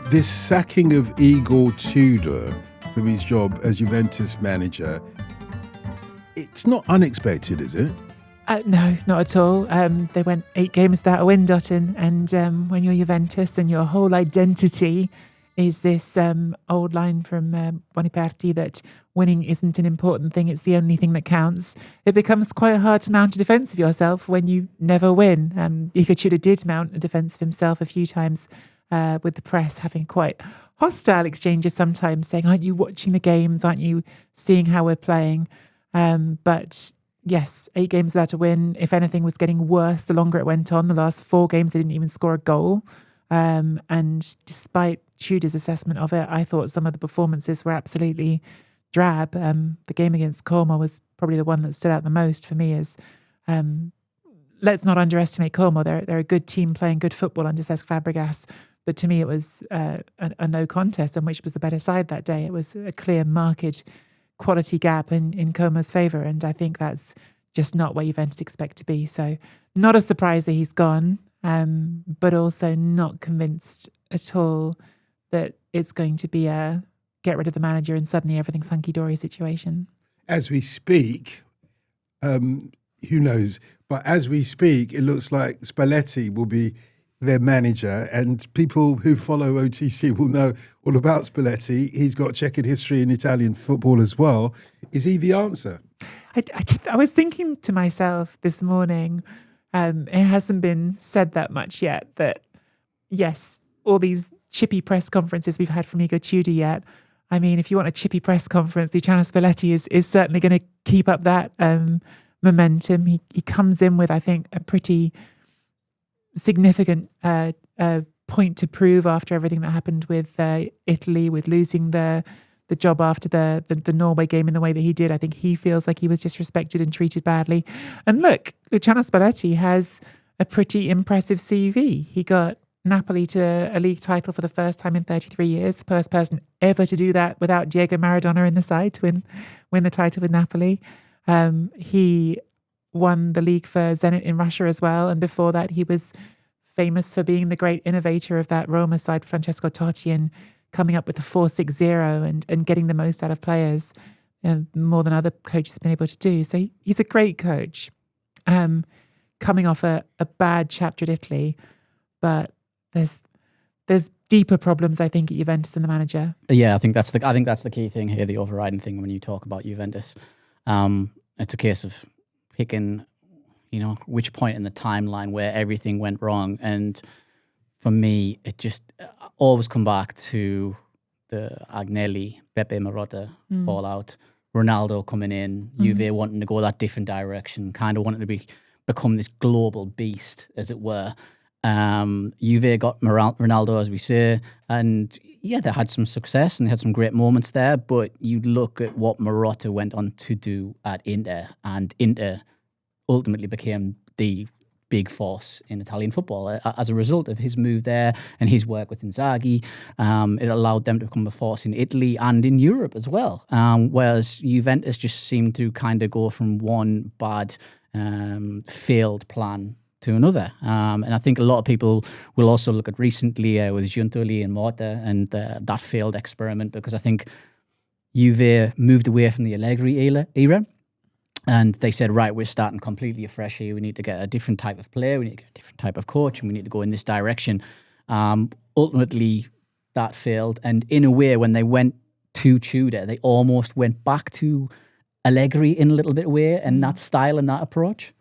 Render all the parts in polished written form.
This sacking of Igor Tudor from his job as Juventus manager, it's not unexpected, is it? No, not at all. They went 8 games without a win, Dotun. And when you're Juventus and your whole identity is this old line from Boniperti that winning isn't an important thing, it's the only thing that counts, it becomes quite hard to mount a defence of yourself when you never win. Igor Tudor did mount a defence of himself a few times with the press, having quite hostile exchanges sometimes, saying, aren't you watching the games? Aren't you seeing how we're playing? But yes, 8 games without a win. If anything, was getting worse the longer it went on. The last 4 games, they didn't even score a goal. And despite Tudor's assessment of it, I thought some of the performances were absolutely drab. The game against Como was probably the one that stood out the most for me. As let's not underestimate Como. They're a good team playing good football under Cesc Fabregas. But to me, it was a no contest, and which was the better side that day. It was a clear, marked quality gap in Como's favour, and I think that's just not where Juventus expect to be. So not a surprise that he's gone, but also not convinced at all that it's going to be a get rid of the manager and suddenly everything's hunky-dory situation. As we speak, who knows, but as we speak, it looks like Spalletti will be their manager, and people who follow OTC will know all about Spalletti. He's got checkered history in Italian football as well. Is he the answer? I was thinking to myself this morning, it hasn't been said that much yet, that yes, all these chippy press conferences we've had from Igor Tudor yet. I mean, if you want a chippy press conference, Luciano Spalletti is certainly going to keep up that momentum. He comes in with, I think, a pretty significant point to prove after everything that happened with Italy, with losing the job after the Norway game in the way that he did. I think he feels like he was disrespected and treated badly. And look, Luciano Spalletti has a pretty impressive CV. He got Napoli to a league title for the first time in 33 years, the first person ever to do that without Diego Maradona in the side to win the title with Napoli. He won the league for Zenit in Russia as well. And before that, he was famous for being the great innovator of that Roma side, Francesco Totti, and coming up with the 4-6-0 and getting the most out of players, more than other coaches have been able to do. So he's a great coach, coming off a bad chapter at Italy. But there's deeper problems, I think, at Juventus than the manager. Yeah, I think that's the key thing here, the overriding thing when you talk about Juventus. It's a case of picking, which point in the timeline where everything went wrong. And for me, it just always come back to the Agnelli, Beppe Marotta fallout, Ronaldo coming in, Juve wanting to go that different direction, kind of wanting to become this global beast, as it were. Juve got Ronaldo, as we say, and yeah, they had some success and they had some great moments there, but you look at what Marotta went on to do at Inter, and Inter ultimately became the big force in Italian football as a result of his move there and his work with Inzaghi. It allowed them to become a force in Italy and in Europe as well, whereas Juventus just seemed to kind of go from one bad failed plan to another. And I think a lot of people will also look at recently with Giuntoli and Morta and that failed experiment, because I think Juve moved away from the Allegri era and they said, right, we're starting completely afresh here. We need to get a different type of player. We need to get a different type of coach, and we need to go in this direction. Ultimately, that failed. And in a way, when they went to Tudor, they almost went back to Allegri in a little bit way, and that style and that approach.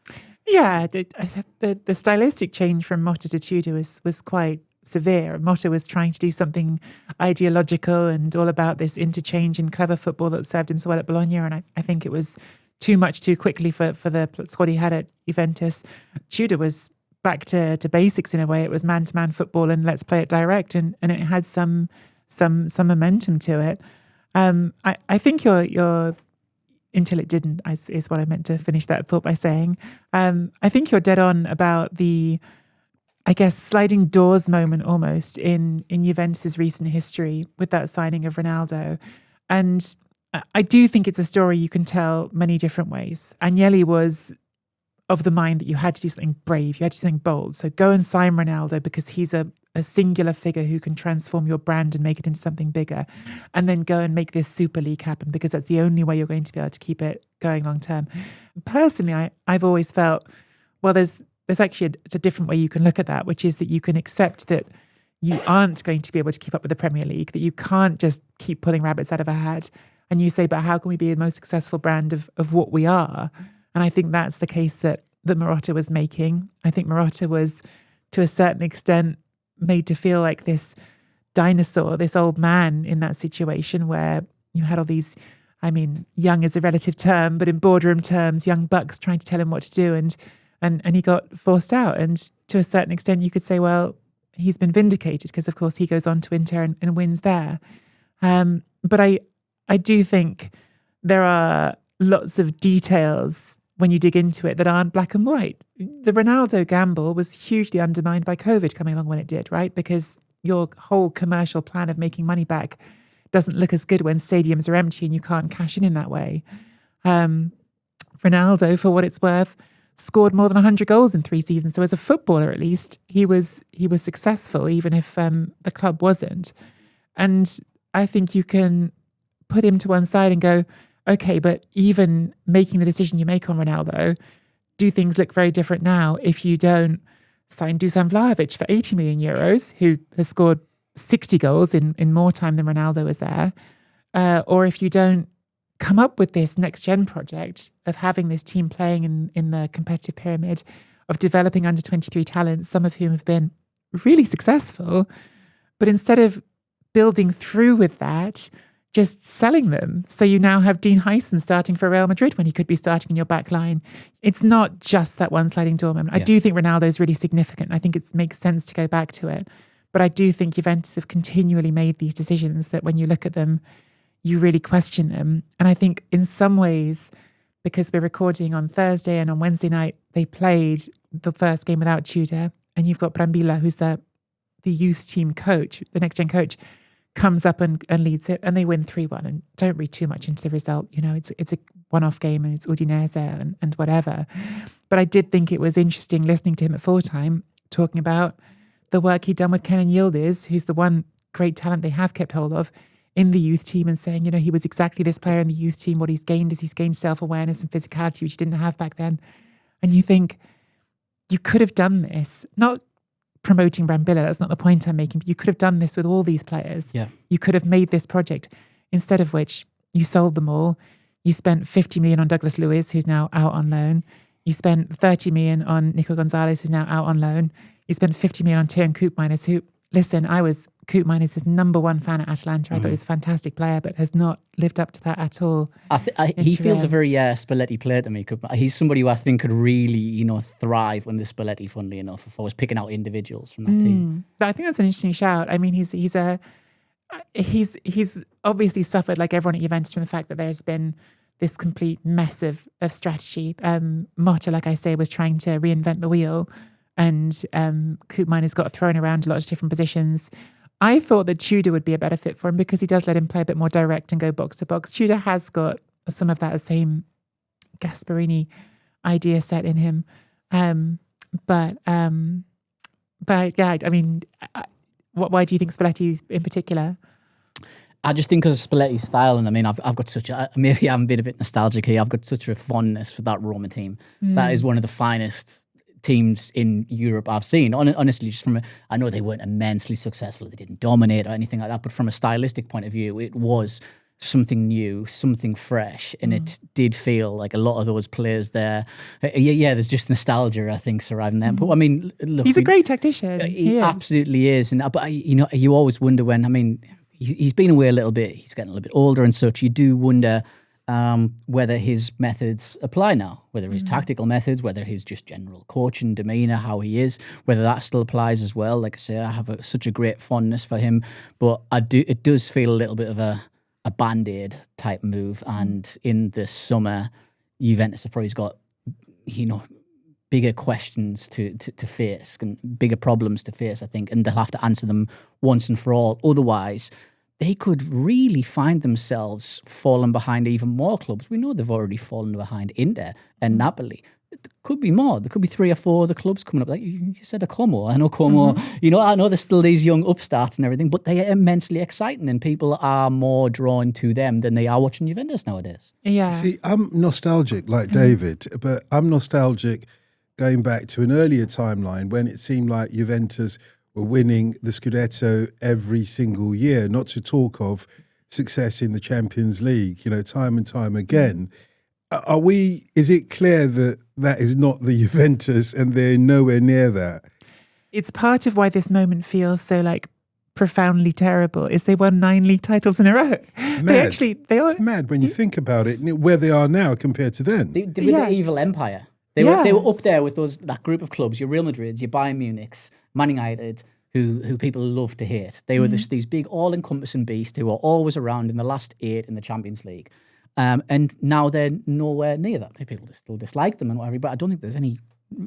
Yeah, the stylistic change from Motta to Tudor was quite severe. Motta was trying to do something ideological and all about this interchange and clever football that served him so well at Bologna, and I think it was too much too quickly for the squad he had at Juventus. Tudor was back to basics in a way. It was man-to-man football and let's play it direct, and it had some momentum to it. I think your until it didn't is what I meant to finish that thought by saying. I think you're dead on about the, I guess, sliding doors moment almost in Juventus's recent history with that signing of Ronaldo. And I do think it's a story you can tell many different ways. Agnelli was of the mind that you had to do something brave, you had to do something bold. So go and sign Ronaldo because he's a a singular figure who can transform your brand and make it into something bigger, and then go and make this Super League happen, because that's the only way you're going to be able to keep it going long term. Personally, I've always felt, well, there's actually it's a different way you can look at that, which is that you can accept that you aren't going to be able to keep up with the Premier League, that you can't just keep pulling rabbits out of a hat. And you say, but how can we be the most successful brand of what we are? And I think that's the case that Marotta was making. I think Marotta was, to a certain extent, made to feel like this dinosaur, this old man in that situation where you had all these, I mean, young is a relative term, but in boardroom terms, young bucks trying to tell him what to do. And he got forced out. And to a certain extent, you could say, well, he's been vindicated, because, of course, he goes on to Inter and wins there. But I do think there are lots of details when you dig into it that aren't black and white. The Ronaldo gamble was hugely undermined by COVID coming along when it did, right? Because your whole commercial plan of making money back doesn't look as good when stadiums are empty and you can't cash in that way. Ronaldo, for what it's worth, scored more than 100 goals in 3 seasons. So as a footballer, at least, he was successful, even if the club wasn't. And I think you can put him to one side and go, okay, but even making the decision you make on Ronaldo, do things look very different now if you don't sign Dusan Vlahovic for 80 million euros, who has scored 60 goals in more time than Ronaldo was there, or if you don't come up with this next-gen project of having this team playing in the competitive pyramid, of developing under-23 talents, some of whom have been really successful, but instead of building through with that, just selling them. So you now have Dean Huyson starting for Real Madrid when he could be starting in your back line. It's not just that one sliding door moment. Yeah. I do think Ronaldo is really significant. I think it makes sense to go back to it. But I do think Juventus have continually made these decisions that when you look at them, you really question them. And I think in some ways, because we're recording on Thursday and on Wednesday night, they played the first game without Tudor. And you've got Brambilla, who's the youth team coach, the next-gen coach, comes up and leads it, and they win 3-1. And don't read too much into the result. You know, it's a one-off game and it's Udinese and whatever. But I did think it was interesting listening to him at full-time talking about the work he'd done with Kenan Yildiz, who's the one great talent they have kept hold of in the youth team, and saying, you know, he was exactly this player in the youth team. What he's gained is he's gained self-awareness and physicality, which he didn't have back then. And you think, you could have done this, not promoting Brambilla, that's not the point I'm making, but you could have done this with all these players. Yeah. You could have made this project, instead of which you sold them all. You spent 50 million on Douglas Luiz, who's now out on loan. You spent 30 million on Nico Gonzalez, who's now out on loan. You spent 50 million on Tyrone Koopmeiners, who, listen, I was Koopmeiners' number one fan at Atalanta. I thought he was a fantastic player, but has not lived up to that at all. He feels a very Spalletti player to me. He's somebody who I think could really, you know, thrive under Spalletti, funnily enough, if I was picking out individuals from that team. But I think that's an interesting shout. I mean, he's obviously suffered, like everyone at Juventus, from the fact that there's been this complete mess of strategy. Motta, like I say, was trying to reinvent the wheel, and Koopmeiners got thrown around a lot of different positions. I thought that Tudor would be a better fit for him, because he does let him play a bit more direct and go box to box. Tudor has got some of that same Gasparini idea set in him. But yeah, I mean, why do you think Spalletti in particular? I just think because of Spalletti's style, and I mean, I've got such a, maybe I'm being a bit nostalgic here, I've got such a fondness for that Roma team. That is one of the finest teams in Europe I've seen. Honestly, just I know they weren't immensely successful, they didn't dominate or anything like that, but from a stylistic point of view, it was something new, something fresh, and it did feel like a lot of those players there. Yeah, there's just nostalgia, I think, surrounding them. But I mean, look, he's a great tactician. He absolutely is. But you know, you always wonder when. I mean, he's been away a little bit. He's getting a little bit older and such. You do wonder whether his methods apply now, whether his tactical methods, whether his just general coaching demeanour, how he is, whether that still applies as well. Like I say, I have such a great fondness for him, but it does feel a little bit of a Band-Aid type move. And in the summer, Juventus have probably got, you know, bigger questions to face and bigger problems to face, I think, and they'll have to answer them once and for all. Otherwise, they could really find themselves falling behind even more clubs. We know they've already fallen behind Inter and Napoli. could be more. There could be 3 or 4 other clubs coming up. Like you said, a Como. I know Como. I know there's still these young upstarts and everything, but they are immensely exciting, and people are more drawn to them than they are watching Juventus nowadays. Yeah. See, I'm nostalgic like David, but I'm nostalgic going back to an earlier timeline when it seemed like Juventus were winning the Scudetto every single year, not to talk of success in the Champions League, time and time again. Is it clear that is not the Juventus and they're nowhere near that? It's part of why this moment feels so profoundly terrible is they won 9 league titles in a row. Mad. It's mad when you think about it, where they are now compared to then. They were the evil empire. They were up there with that group of clubs, your Real Madrids, your Bayern Munichs, Man United, who people love to hate. They were these big all-encompassing beasts who were always around in the last 8 in the Champions League. And now they're nowhere near that. People still dislike them and whatever, but I don't think there's any...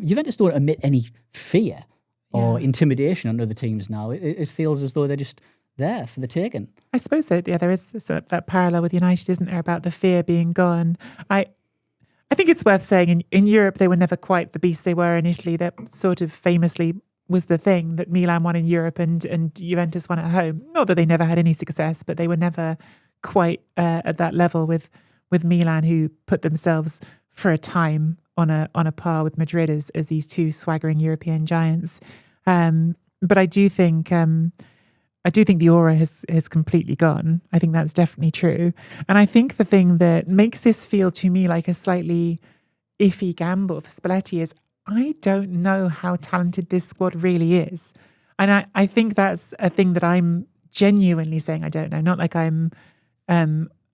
Juventus don't emit any fear or intimidation under the teams now. It feels as though they're just there for the taking. I suppose that, there is that parallel with United, isn't there, about the fear being gone. I think it's worth saying in Europe, they were never quite the beast they were in Italy. That sort of famously was the thing that Milan won in Europe and Juventus won at home. Not that they never had any success, but they were never quite at that level with Milan, who put themselves for a time on a par with Madrid as these 2 swaggering European giants. But I do think the aura has completely gone. I think that's definitely true. And I think the thing that makes this feel to me like a slightly iffy gamble for Spalletti is I don't know how talented this squad really is. And I think that's a thing that I'm genuinely saying I don't know. Not like I'm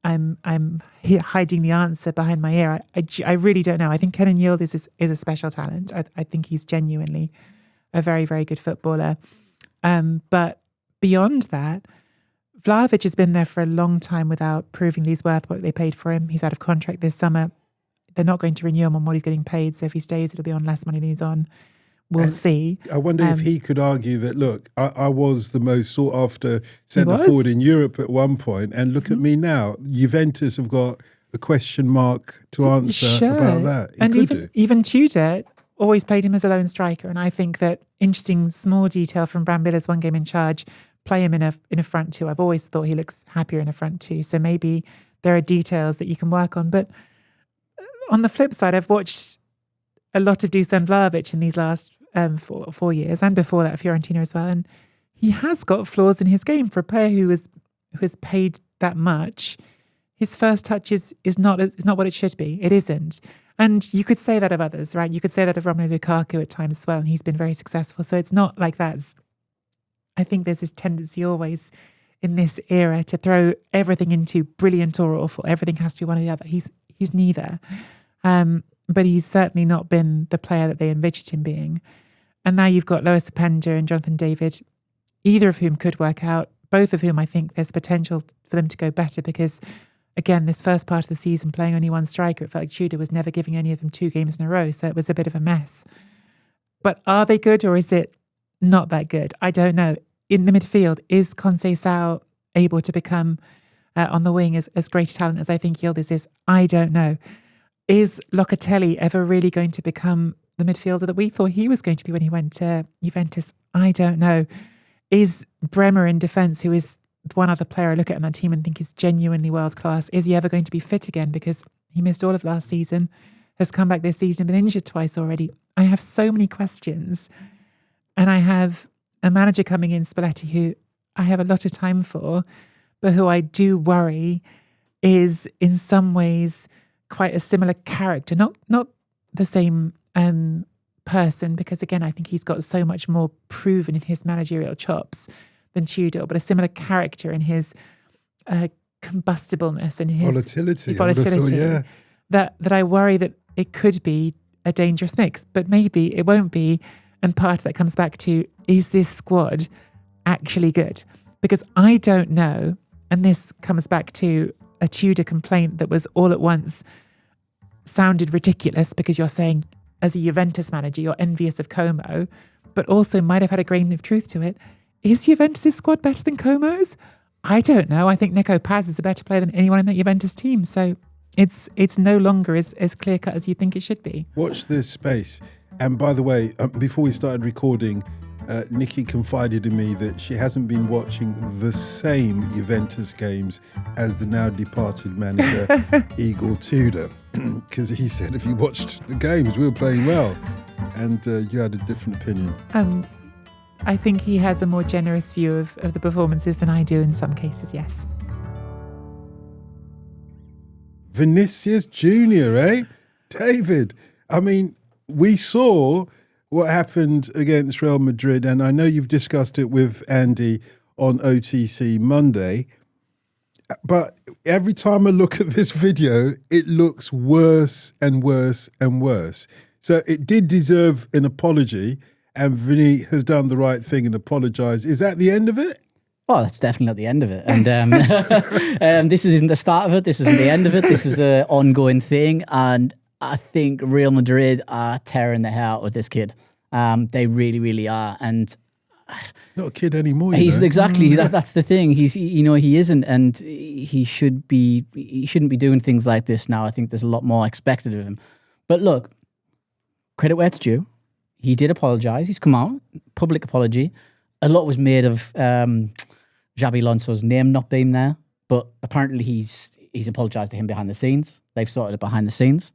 hiding the answer behind my ear. I really don't know. I think Kenan Yildiz is a special talent. I think he's genuinely a very, very good footballer. But beyond that, Vlahovic has been there for a long time without proving that he's worth what they paid for him. He's out of contract this summer. They're not going to renew him on what he's getting paid. So if he stays, it'll be on less money than he's on. We'll see. I wonder if he could argue that, look, I was the most sought after centre-forward in Europe at one point, and look at me now. Juventus have got a question mark to answer about that. And even Tudor always played him as a lone striker. And I think that interesting small detail from Brambilla's one game in charge, play him in a front 2. I've always thought he looks happier in a front 2. So maybe there are details that you can work on. But on the flip side, I've watched a lot of Dusan Vlahovic in these last 4 years, and before that Fiorentina as well, and he has got flaws in his game for a player who has paid that much. His first touch is not what it should be. It isn't, and you could say that of others, right? You could say that of Romelu Lukaku at times as well, and he's been very successful. So it's not like that. I think there's this tendency always in this era to throw everything into brilliant or awful. Everything has to be one or the other. He's neither. But he's certainly not been the player that they envisaged him being. And now you've got Lois Openda and Jonathan David, either of whom could work out, both of whom I think there's potential for them to go better because, again, this first part of the season playing only one striker, it felt like Tudor was never giving any of them 2 games in a row, so it was a bit of a mess. But are they good or is it not that good? I don't know. In the midfield, is Conceição able to become on the wing as great a talent as I think Yildiz is? I don't know. Is Locatelli ever really going to become the midfielder that we thought he was going to be when he went to Juventus? I don't know. Is Bremer in defence, who is one other player I look at in that team and think is genuinely world class, is he ever going to be fit again? Because he missed all of last season, has come back this season, been injured twice already. I have so many questions. And I have a manager coming in, Spalletti, who I have a lot of time for, but who I do worry is in some ways quite a similar character, not the same person, because again, I think he's got so much more proven in his managerial chops than Tudor, but a similar character in his combustibleness and his volatility, that I worry that it could be a dangerous mix, but maybe it won't be. And part of that comes back to, is this squad actually good? Because I don't know, and this comes back to a Tudor complaint that was all at once sounded ridiculous because you're saying, as a Juventus manager, you're envious of Como, but also might have had a grain of truth to it. Is Juventus' squad better than Como's? I don't know. I think Nico Paz is a better player than anyone in that Juventus team. So it's no longer as clear cut as you think it should be. Watch this space. And by the way, before we started recording, Nicky confided in me that she hasn't been watching the same Juventus games as the now departed manager Igor Tudor, because he said if you watched the games, we were playing well, and you had a different opinion. I think he has a more generous view of the performances than I do in some cases, yes. Vinícius Junior, eh? David, I mean, we saw what happened against Real Madrid, and I know you've discussed it with Andy on OTC Monday, but every time I look at this video, it looks worse and worse and worse. So it did deserve an apology, and Vinny has done the right thing and apologised. Is that the end of it? Oh, that's definitely not the end of it. And this isn't the start of it. This isn't the end of it. This is an ongoing thing. And I think Real Madrid are tearing the hair out with this kid. They really, really are. And not a kid anymore. He's exactly that's the thing. He isn't, and he shouldn't be doing things like this now. I think there's a lot more expected of him. But look, credit where it's due. He did apologise. He's come out, public apology. A lot was made of Xabi Alonso's name not being there, but apparently he's apologised to him behind the scenes. They've sorted it behind the scenes.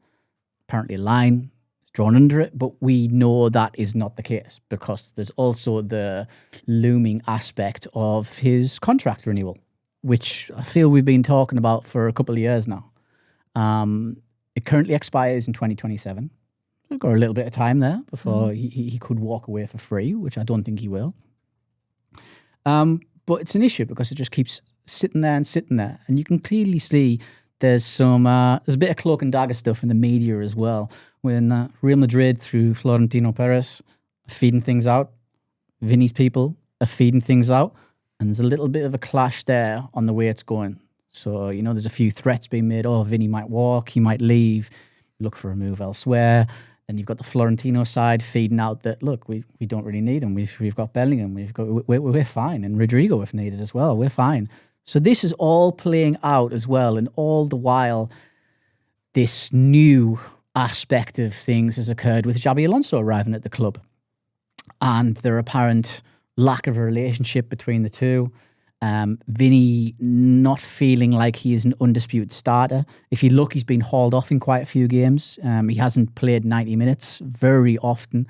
Apparently a line is drawn under it, but we know that is not the case because there's also the looming aspect of his contract renewal, which I feel we've been talking about for a couple of years now. It currently expires in 2027. We've got a little bit of time there before he could walk away for free, which I don't think he will. But it's an issue because it just keeps sitting there, and you can clearly see there's a bit of cloak and dagger stuff in the media as well. When Real Madrid through Florentino Perez are feeding things out, Vinny's people are feeding things out, and there's a little bit of a clash there on the way it's going. So there's a few threats being made. Oh, Vinny might walk, he might leave, look for a move elsewhere. Then you've got the Florentino side feeding out that, look, we don't really need him. We've got Bellingham. We're fine. And Rodrigo if needed as well. We're fine. So this is all playing out as well. And all the while, this new aspect of things has occurred with Xabi Alonso arriving at the club. And their apparent lack of a relationship between the two. Vinny not feeling like he is an undisputed starter. If you look, he's been hauled off in quite a few games. He hasn't played 90 minutes very often,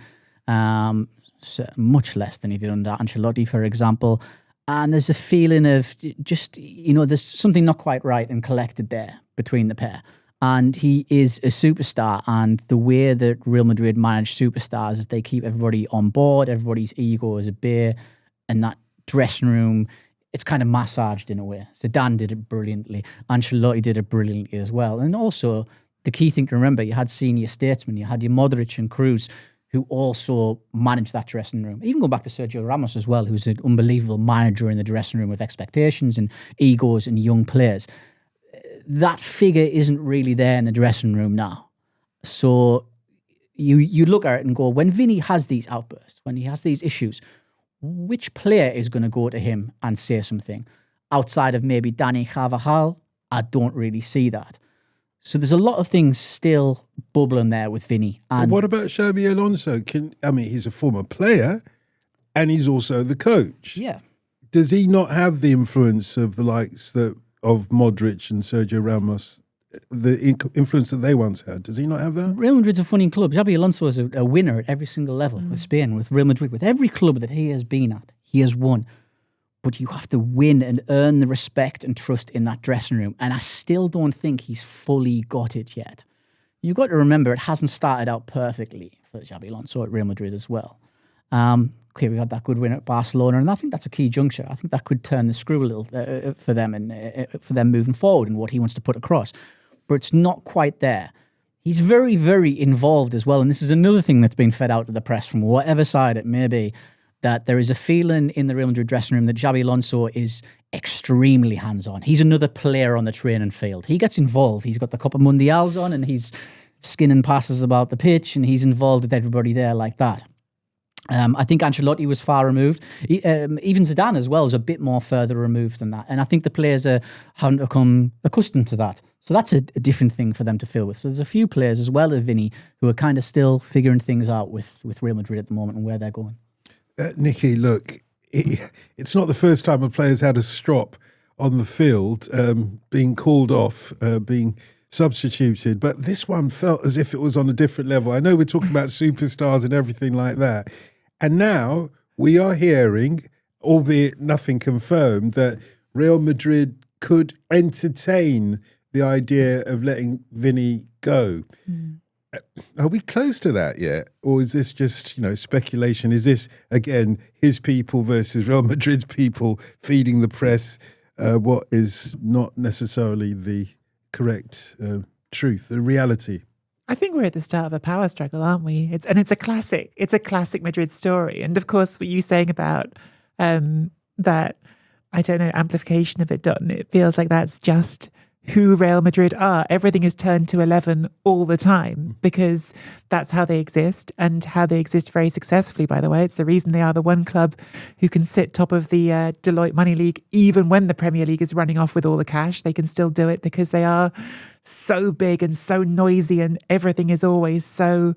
so much less than he did under Ancelotti, for example. And there's a feeling of just, there's something not quite right and collected there between the pair. And he is a superstar, and the way that Real Madrid manage superstars is they keep everybody on board, everybody's ego is at bay, and that dressing room, it's kind of massaged in a way. Zidane did it brilliantly. Ancelotti did it brilliantly as well. And also, the key thing to remember, you had senior statesmen, you had your Modric and Kroos, who also managed that dressing room. Even going back to Sergio Ramos as well, who's an unbelievable manager in the dressing room with expectations and egos and young players. That figure isn't really there in the dressing room now. So you look at it and go, when Vinny has these outbursts, when he has these issues, which player is going to go to him and say something? Outside of maybe Dani Carvajal, I don't really see that. So there's a lot of things still bubbling there with Vinny. And what about Xabi Alonso? He's a former player and he's also the coach. Yeah. Does he not have the influence of the likes of Modric and Sergio Ramos, the influence that they once had? Does he not have that? Real Madrid's a funny club. Xabi Alonso is a winner at every single level with Spain, with Real Madrid, with every club that he has been at. He has won. But you have to win and earn the respect and trust in that dressing room. And I still don't think he's fully got it yet. You've got to remember it hasn't started out perfectly for Xabi Alonso at Real Madrid as well. Okay, we've had that good win at Barcelona, and I think that's a key juncture. I think that could turn the screw a little for them and for them moving forward and what he wants to put across. But it's not quite there. He's very, very involved as well. And this is another thing that's been fed out to the press from whatever side it may be, that there is a feeling in the Real Madrid dressing room that Xabi Alonso is extremely hands-on. He's another player on the training field. He gets involved. He's got the Copa Mundials on and he's skinning passes about the pitch and he's involved with everybody there like that. I think Ancelotti was far removed. Even Zidane as well is a bit more further removed than that. And I think the players haven't become accustomed to that. So that's a different thing for them to fill with. So there's a few players as well as Vinny who are kind of still figuring things out with Real Madrid at the moment and where they're going. Nicky, look, it's not the first time a player's had a strop on the field, being called off, being substituted, but this one felt as if it was on a different level. I know we're talking about superstars and everything like that. And now we are hearing, albeit nothing confirmed, that Real Madrid could entertain the idea of letting Vinny go. Are we close to that yet? Or is this just, speculation? Is this, again, his people versus Real Madrid's people feeding the press what is not necessarily the correct truth, the reality? I think we're at the start of a power struggle, aren't we? It's a classic Madrid story. And of course, what you saying about that, I don't know, amplification of it, Dotun, it feels like that's just who Real Madrid are. Everything is turned to 11 all the time because that's how they exist, and how they exist very successfully, by the way. It's the reason they are the one club who can sit top of the Deloitte Money League even when the Premier League is running off with all the cash. They can still do it because they are so big and so noisy, and everything is always so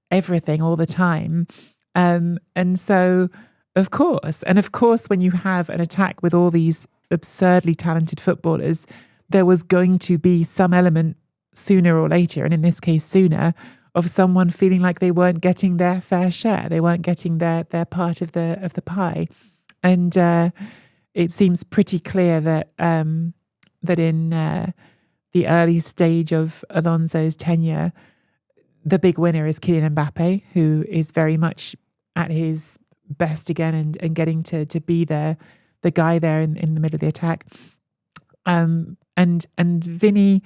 everything all the time. And so, of course, when you have an attack with all these absurdly talented footballers, there was going to be some element sooner or later, and in this case sooner, of someone feeling like they weren't getting their fair share. They weren't getting their part of the pie. And it seems pretty clear that that in the early stage of Alonso's tenure, the big winner is Kylian Mbappe, who is very much at his best again and getting to be the guy there in the middle of the attack. And Vinny,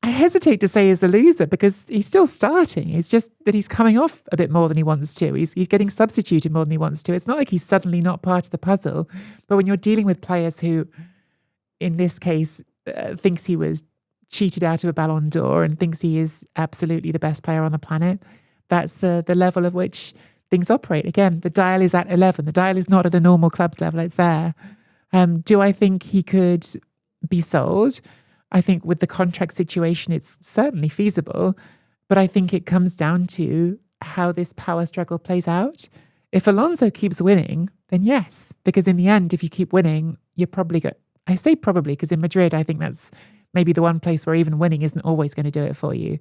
I hesitate to say is the loser because he's still starting. It's just that he's coming off a bit more than he wants to. He's getting substituted more than he wants to. It's not like he's suddenly not part of the puzzle. But when you're dealing with players who, in this case, thinks he was cheated out of a Ballon d'Or and thinks he is absolutely the best player on the planet, that's the level of which things operate. Again, the dial is at 11. The dial is not at a normal club's level. It's there. Do I think he could be sold? I think with the contract situation, it's certainly feasible, but I think it comes down to how this power struggle plays out. If Alonso keeps winning, then yes, because in the end, if you keep winning, you're probably good. I say probably because in Madrid, I think that's maybe the one place where even winning isn't always going to do it for you.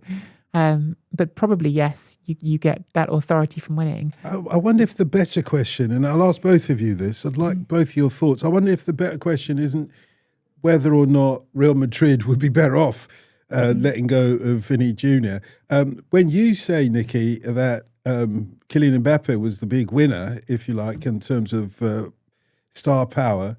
But probably, yes, you get that authority from winning. I wonder if the better question, and I'll ask both of you this, I'd like both your thoughts. I wonder if the better question isn't whether or not Real Madrid would be better off letting go of Vinny Junior. When you say, Nicky, that Kylian Mbappe was the big winner, if you like, in terms of star power,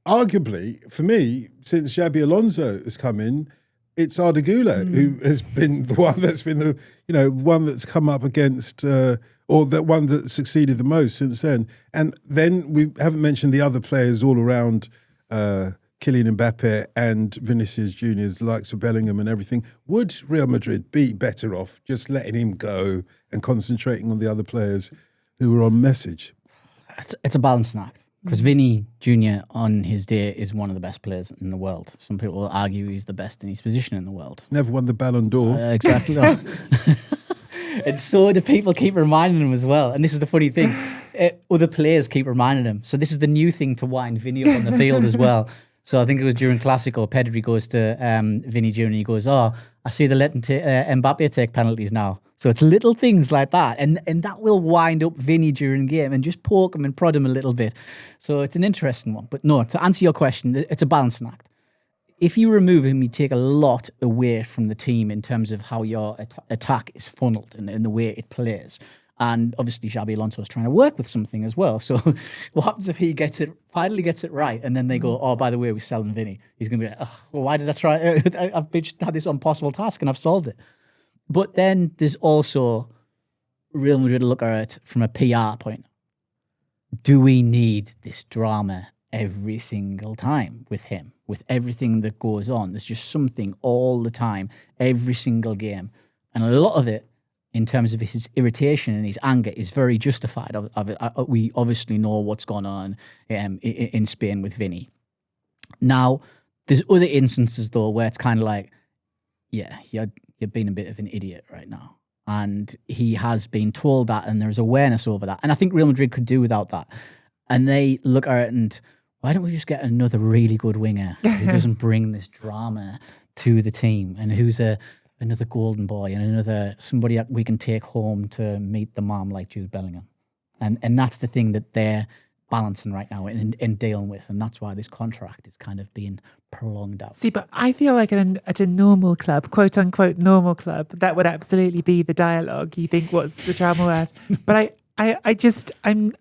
arguably, for me, since Xabi Alonso has come in, it's Arda Güler who has been the one that's been the, one that's come up against, or the one that succeeded the most since then. And then we haven't mentioned the other players all around Kylian Mbappe and Vinícius Júnior, the likes of Bellingham and everything. Would Real Madrid be better off just letting him go and concentrating on the other players who were on message? It's a balancing act. Because Vinny Junior on his day is one of the best players in the world. Some people will argue he's the best in his position in the world. Never won the Ballon d'Or. Exactly. And so the people keep reminding him as well. And this is the funny thing. Other players keep reminding him. So this is the new thing to wind Vinny up on the field as well. So I think it was during Clásico, Pedri goes to Vinny Junior and he goes, "Oh, I see they're letting Mbappe take penalties now." So it's little things like that. And that will wind up Vinny during game and just poke him and prod him a little bit. So it's an interesting one. But no, to answer your question, it's a balancing act. If you remove him, you take a lot away from the team in terms of how your attack is funneled and in the way it plays. And obviously, Xabi Alonso is trying to work with something as well. So what happens if he finally gets it right, and then they go, "Oh, by the way, we're selling Vinny." He's going to be like, "Oh, well, why did I try? I've had this impossible task and I've solved it." But then there's also Real Madrid look at it from a PR point. Do we need this drama every single time with him, with everything that goes on? There's just something all the time, every single game. And a lot of it, in terms of his irritation and his anger is very justified. We obviously know what's gone on in Spain with Vinny. Now, there's other instances, though, where it's kind of like, yeah, you're being a bit of an idiot right now. And he has been told that, and there's awareness over that. And I think Real Madrid could do without that. And they look at it and, why don't we just get another really good winger who doesn't bring this drama to the team, and who's another golden boy and another somebody that we can take home to meet the mom like Jude Bellingham. And that's the thing that they're balancing right now and dealing with. And that's why this contract is kind of being prolonged out. See, but I feel like at a normal club, quote unquote normal club, that would absolutely be the dialogue. You think, what's the drama worth? But I'm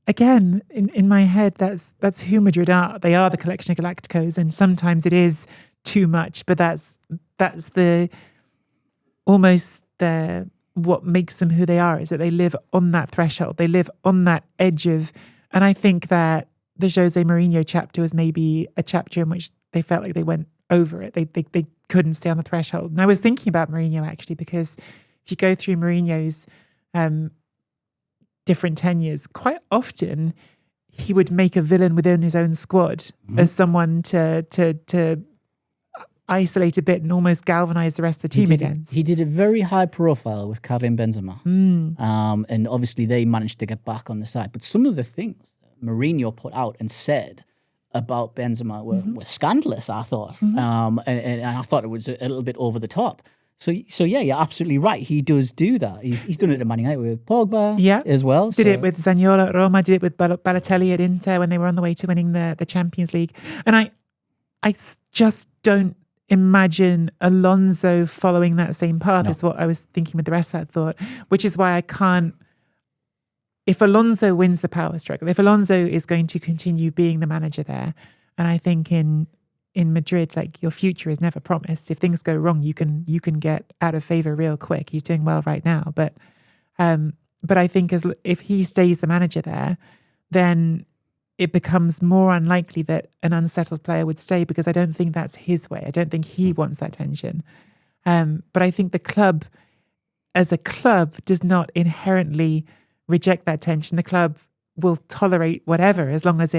again, in my head, that's who Madrid are. They are the collection of Galacticos, and sometimes it is too much, but that's the almost the what makes them who they are, is that they live on that threshold. They live on that edge of, and I think that the Jose Mourinho chapter was maybe a chapter in which they felt like they went over it. They couldn't stay on the threshold. And I was thinking about Mourinho actually, because if you go through Mourinho's different tenures, quite often he would make a villain within his own squad as someone to isolate a bit and almost galvanize the rest of the team against. He did it very high profile with Karim Benzema. And obviously they managed to get back on the side. But some of the things Mourinho put out and said about Benzema were scandalous, I thought. And I thought it was a little bit over the top. So yeah, you're absolutely right. He does do that. He's done it at Man United with Pogba as well. Did it with Zaniolo at Roma, did it with Balotelli at Inter when they were on the way to winning the Champions League. And I just don't imagine Alonso following that same path, is what I was thinking with the rest of that thought, which is why I can't, if Alonso wins the power struggle, if Alonso is going to continue being the manager there, and I think in Madrid, like, your future is never promised. If things go wrong, you can get out of favor real quick. He's doing well right now, but I think if he stays the manager there, then it becomes more unlikely that an unsettled player would stay, because I don't think that's his way. I don't think he wants that tension. But I think the club, as a club, does not inherently reject that tension. The club will tolerate whatever as long as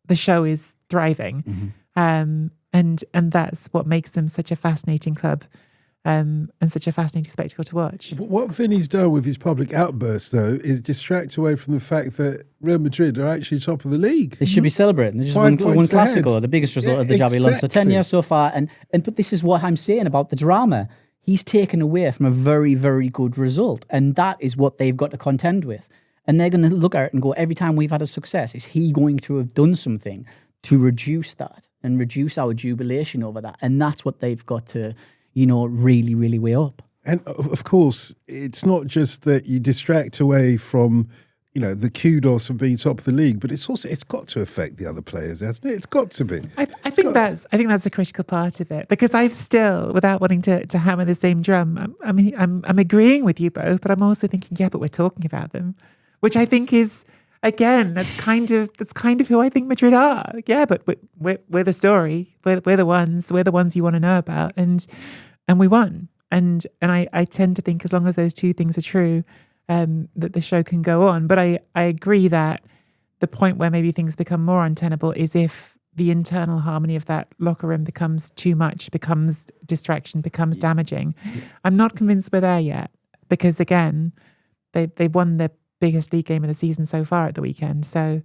the show is thriving. And that's what makes them such a fascinating club, and such a fascinating spectacle to watch. What Vinny's done with his public outburst, though, is distract away from the fact that Real Madrid are actually top of the league. They should be celebrating. They just won Clásico, the biggest result of the Xabi Alonso tenure so far. But this is what I'm saying about the drama. He's taken away from a very, very good result, and that is what they've got to contend with. And they're going to look at it and go, every time we've had a success, is he going to have done something to reduce that and reduce our jubilation over that? And that's what they've got to, really, really weigh up. And of course, it's not just that you distract away from, the kudos of being top of the league, but it's got to affect the other players, hasn't it? It's got to be. I think that's a critical part of it, because I've still, without wanting to hammer the same drum, I'm agreeing with you both, but I'm also thinking, yeah, but we're talking about them, which I think is, again, that's kind of who I think Madrid are. Yeah, but we're the story. We're the ones you want to know about, and we won. And I tend to think, as long as those two things are true, that the show can go on. But I agree that the point where maybe things become more untenable is if the internal harmony of that locker room becomes too much, becomes distraction, becomes damaging. I'm not convinced we're there yet, because again, they won the biggest league game of the season so far at the weekend. So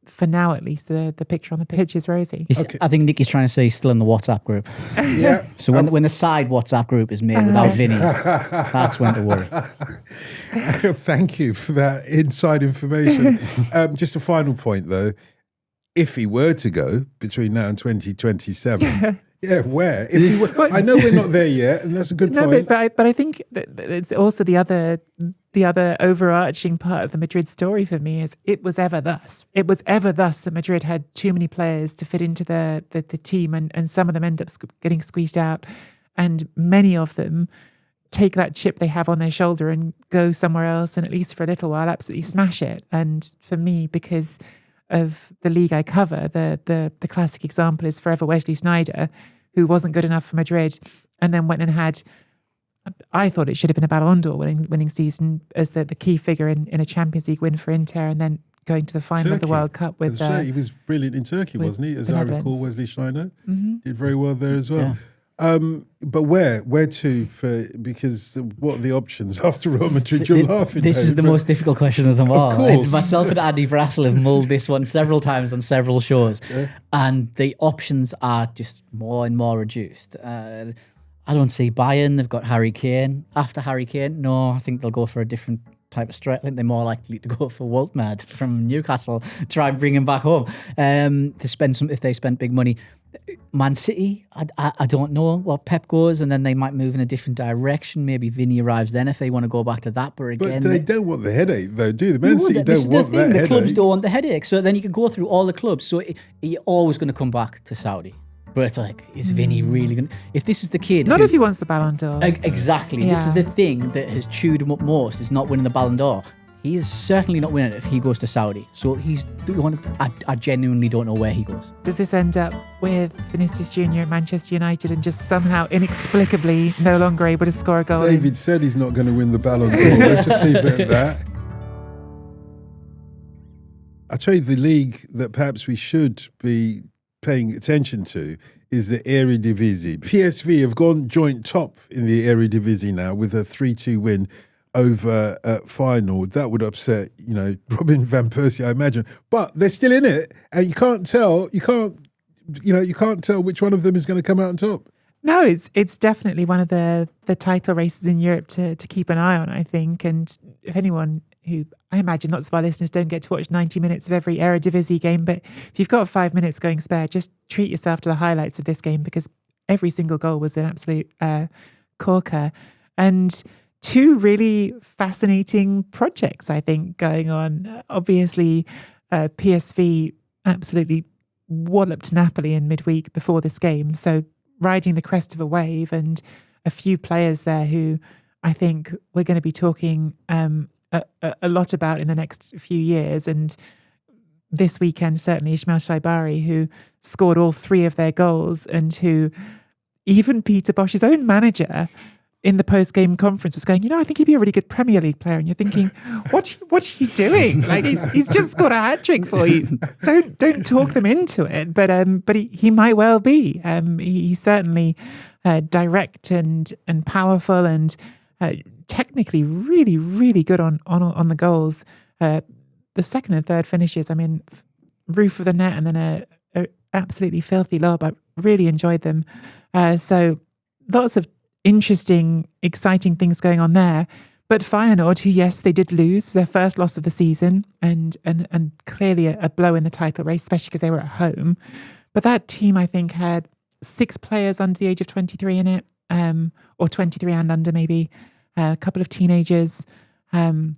for now, at least, the picture on the pitch is rosy. Okay. I think Nicky's trying to say he's still in the WhatsApp group. Yeah. So when the side WhatsApp group is made without Vinny, that's when to worry. Thank you for that inside information. Just a final point, though. If he were to go between now and 2027... Yeah, where? I know we're not there yet, and that's a good point. But I think that it's also the other overarching part of the Madrid story for me is it was ever thus. It was ever thus that Madrid had too many players to fit into the team, and some of them end up getting squeezed out, and many of them take that chip they have on their shoulder and go somewhere else, and at least for a little while, absolutely smash it. And for me, because of the league I cover, the classic example is forever Wesley Sneijder, who wasn't good enough for Madrid and then went and had I thought it should have been a Ballon d'Or winning season as the key figure in a Champions League win for Inter, and then going to the final of the World Cup with. He was brilliant in Turkey, wasn't he? As I recall, Wesley Schneider did very well there as well. Yeah. But where to because what are the options after Real Madrid? You're laughing. This is the most difficult question of them all. Course. Myself and Andy Brassel have mulled this one several times on several shows, and the options are just more and more reduced. I don't see Bayern. They've got Harry Kane. After Harry Kane, no, I think they'll go for a different type of striker. I think they're more likely to go for WON'T from Newcastle, try and bring him back home. If they spend big money. Man City, I don't know what Pep goes, and then they might move in a different direction. Maybe Vinny arrives then if they want to go back to that. But again, they don't want the headache, though, do they? Man City don't want that headache. The clubs don't want the headache. So then you can go through all the clubs. So you're always going to come back to Saudi. But it's like, is Vinny really going to... If this is the kid... Not if he wants the Ballon d'Or. Exactly. Yeah. This is the thing that has chewed him up most, is not winning the Ballon d'Or. He is certainly not winning it if he goes to Saudi. So I genuinely don't know where he goes. Does this end up with Vinicius Junior at Manchester United and just somehow inexplicably no longer able to score a goal? David said he's not going to win the Ballon d'Or. Let's just leave it at that. I tell you, the league that perhaps we should be paying attention to is the Eredivisie. PSV have gone joint top in the Eredivisie now with a 3-2 win over Feyenoord. That would upset, Robin van Persie, I imagine. But they're still in it, and you can't tell which one of them is going to come out on top. No, it's definitely one of the title races in Europe to keep an eye on, I think. And if anyone who, I imagine lots of our listeners don't get to watch 90 minutes of every Eredivisie game, but if you've got 5 minutes going spare, just treat yourself to the highlights of this game, because every single goal was an absolute corker. And two really fascinating projects, I think, going on. Obviously, PSV absolutely walloped Napoli in midweek before this game, so riding the crest of a wave, and a few players there who I think we're going to be talking a lot about in the next few years. And this weekend, certainly Ismael Saibari, who scored all 3 of their goals, and who even Peter Bosch's own manager in the post-game conference was going, I think he'd be a really good Premier League player. And you're thinking, what are you doing? Like, he's just scored a hat-trick for you. Don't talk them into it. But he might well be. He's certainly direct and powerful, and technically really, really good on the goals. The second and third finishes, roof of the net and then a absolutely filthy lob. I really enjoyed them. So lots of interesting, exciting things going on there. But Feyenoord, who, yes, they did lose their first loss of the season, and clearly a blow in the title race, especially because they were at home. But that team, I think, had 6 players under the age of 23 in it, or 23 and under maybe, a couple of teenagers. Van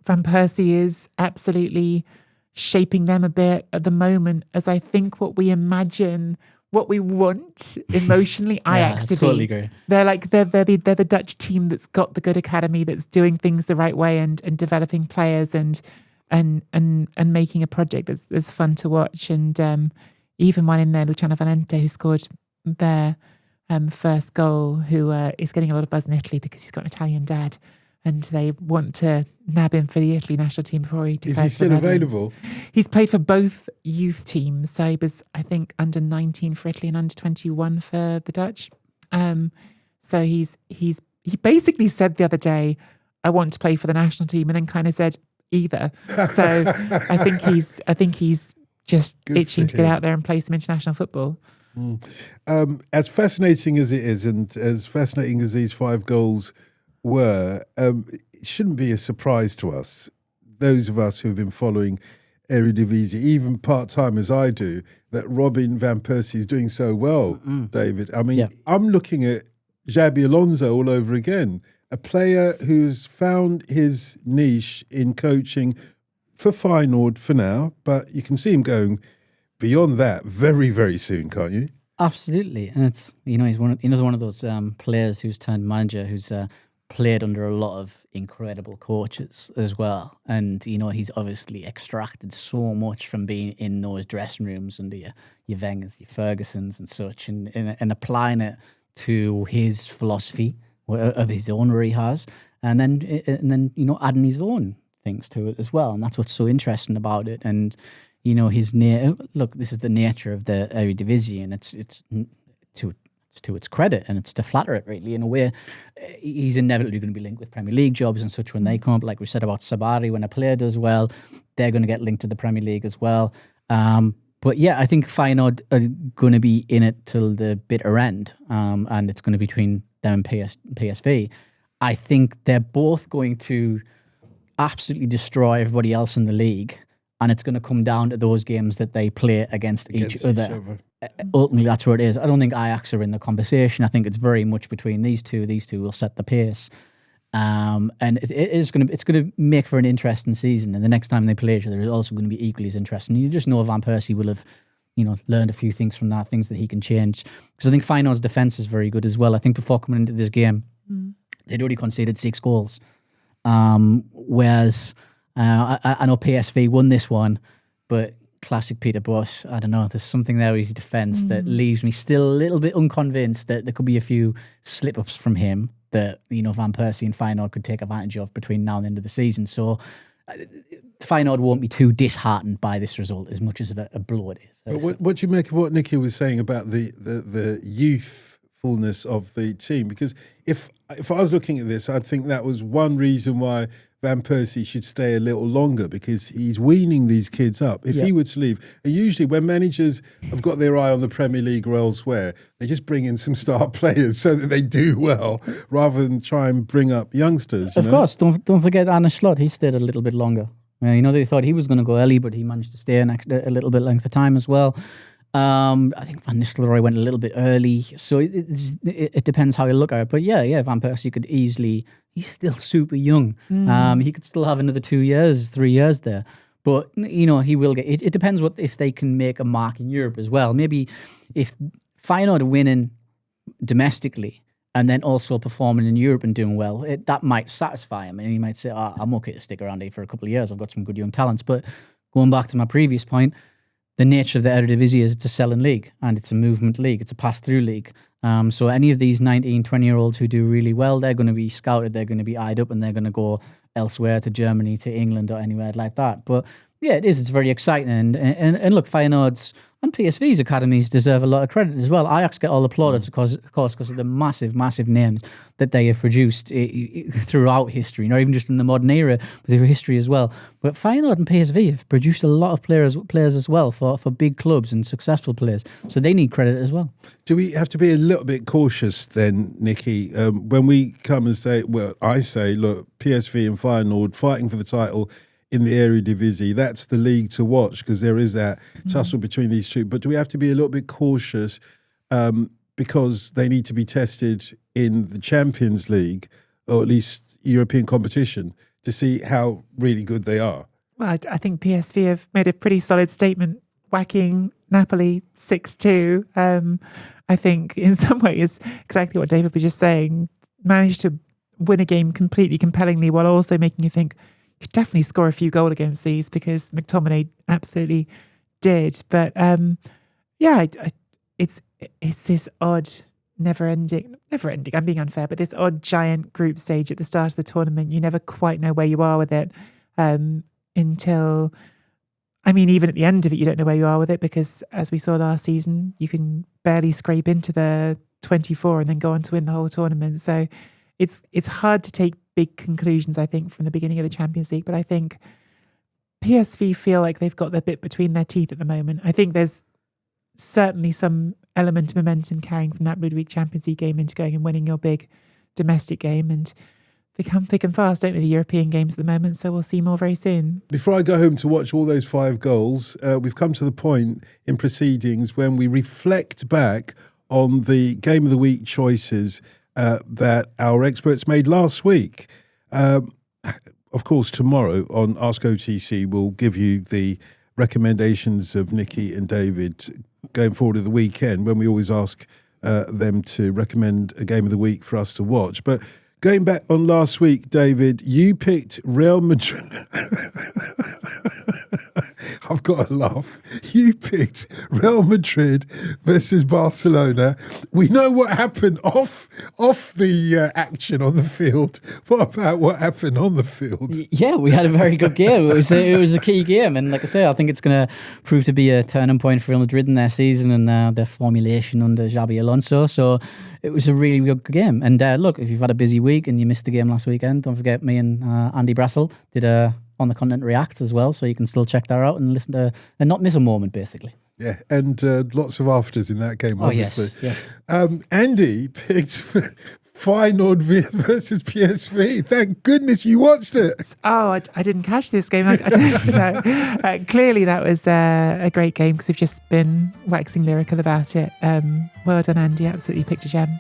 Persie is absolutely shaping them a bit at the moment, as I think what we imagine, what we want emotionally, Ajax to totally be. Agree. They're the Dutch team that's got the good academy, that's doing things the right way, and developing players and making a project that's fun to watch. And even one in there, Luciano Spalletti, who scored their first goal, who is getting a lot of buzz in Italy because he's got an Italian dad, and they want to nab him for the Italy national team before he declares. Is he still available? He's played for both youth teams. So he was, I think, under 19 for Italy and under 21 for the Dutch. So he basically said the other day, I want to play for the national team, and then kind of said either. So I think he's just itching to get out there and play some international football. As fascinating as it is, and as fascinating as these 5 goals were, it shouldn't be a surprise to us, those of us who have been following Eredivisie, even part-time as I do, that Robin van Persie is doing so well, David. I'm looking at Xabi Alonso all over again, a player who's found his niche in coaching for Feyenoord for now, but you can see him going beyond that very, very soon, can't you? Absolutely. And it's, he's another one of those players who's turned manager, who's played under a lot of incredible coaches as well. And, he's obviously extracted so much from being in those dressing rooms under your Wengers, your Fergusons and such, and applying it to his philosophy of his own where he has, and then adding his own things to it as well, and that's what's so interesting about it. And his look, this is the nature of the Eredivisie, and it's to its credit, and it's to flatter it really. In a way, he's inevitably going to be linked with Premier League jobs and such when they come up. Like we said about Saibari, when a player does well, they're going to get linked to the Premier League as well. But yeah, I think Feyenoord are going to be in it till the bitter end, and it's going to be between them and PSV. I think they're both going to absolutely destroy everybody else in the league, and it's going to come down to those games that they play against each other. Ultimately, that's where it is. I don't think Ajax are in the conversation. I think it's very much between these two. These two will set the pace. And it's going to make for an interesting season. And the next time they play each other is also going to be equally as interesting. You just know Van Persie will have, learned a few things from that, things that he can change. Because I think Feyenoord's defence is very good as well. I think before coming into this game, they'd already conceded 6 goals. Whereas I know PSV won this one, but classic Peter Bosz, I don't know, there's something there with his defence that leaves me still a little bit unconvinced that there could be a few slip-ups from him that, Van Persie and Feyenoord could take advantage of between now and the end of the season. So Feyenoord won't be too disheartened by this result as much as a blow it is. But what do you make of what Nicky was saying about the youthfulness of the team? Because if I was looking at this, I'd think that was one reason why Van Persie should stay a little longer, because he's weaning these kids up. If he were to leave, and usually when managers have got their eye on the Premier League or elsewhere, they just bring in some star players so that they do well, rather than try and bring up youngsters. Of course, don't forget Arne Slot. He stayed a little bit longer. They thought he was going to go early, but he managed to stay a little bit length of time as well. I think Van Nistelrooy went a little bit early, so it depends how you look at it. But yeah, Van Persie could easily. He's still super young. He could still have another 2 years, 3 years there. But he will get. It depends if they can make a mark in Europe as well. Maybe if Feyenoord are winning domestically and then also performing in Europe and doing well, that might satisfy him, and he might say, "I'm okay to stick around here for a couple of years. I've got some good young talents." But going back to my previous point, the nature of the Eredivisie is it's a selling league and it's a movement league. It's a pass-through league. So any of these 19, 20-year-olds who do really well, they're going to be scouted, they're going to be eyed up, and they're going to go elsewhere, to Germany, to England, or anywhere like that. But yeah, it is. It's very exciting. And look, Feyenoord's and PSV's academies deserve a lot of credit as well. Ajax get all the plaudits, of course, because of the massive, massive names that they have produced throughout history, not even just in the modern era, but through history as well. But Feyenoord and PSV have produced a lot of players as well for big clubs and successful players. So they need credit as well. Do we have to be a little bit cautious then, Nicky, when we come and say, well, I say, look, PSV and Feyenoord fighting for the title in the Eredivisie, that's the league to watch, because there is that tussle between these two. But do we have to be a little bit cautious because they need to be tested in the Champions League, or at least European competition, to see how really good they are? Well, I think PSV have made a pretty solid statement, whacking Napoli 6-2. I think in some ways, exactly what David was just saying, managed to win a game completely compellingly while also making you think, could definitely score a few goals against these, because McTominay absolutely did. But it's this odd, never ending. I'm being unfair, but this odd giant group stage at the start of the tournament. You never quite know where you are with it until, even at the end of it, you don't know where you are with it, because as we saw last season, you can barely scrape into the 24 and then go on to win the whole tournament. So it's hard to take big conclusions, I think, from the beginning of the Champions League. But I think PSV feel like they've got their bit between their teeth at the moment. I think there's certainly some element of momentum carrying from that midweek Champions League game into going and winning your big domestic game. And they come thick and fast, don't they, the European games at the moment. So we'll see more very soon. Before I go home to watch all those 5 goals, we've come to the point in proceedings when we reflect back on the Game of the Week choices that our experts made last week. Of course, tomorrow on Ask OTC, we'll give you the recommendations of Nicky and David going forward to the weekend, when we always ask them to recommend a game of the week for us to watch. But going back on last week, David, you picked Real Madrid. I've got to laugh. You picked Real Madrid versus Barcelona. We know what happened off off the action on the field. What about what happened on the field? Yeah, we had a very good game. It was a key game, and like I say, I think it's going to prove to be a turning point for Real Madrid in their season and their formulation under Xabi Alonso. So it was a really good game. And look, if you've had a busy week and you missed the game last weekend, don't forget me and Andy Brassel did a On the Continent React as well, so you can still check that out and listen to and not miss a moment, basically. Yeah, and lots of afters in that game, obviously. Yes. Andy picked Feyenoord versus PSV. Thank goodness you watched it. Oh, I didn't catch this game. Clearly, that was a great game because we've just been waxing lyrical about it. Well done, Andy. Absolutely picked a gem.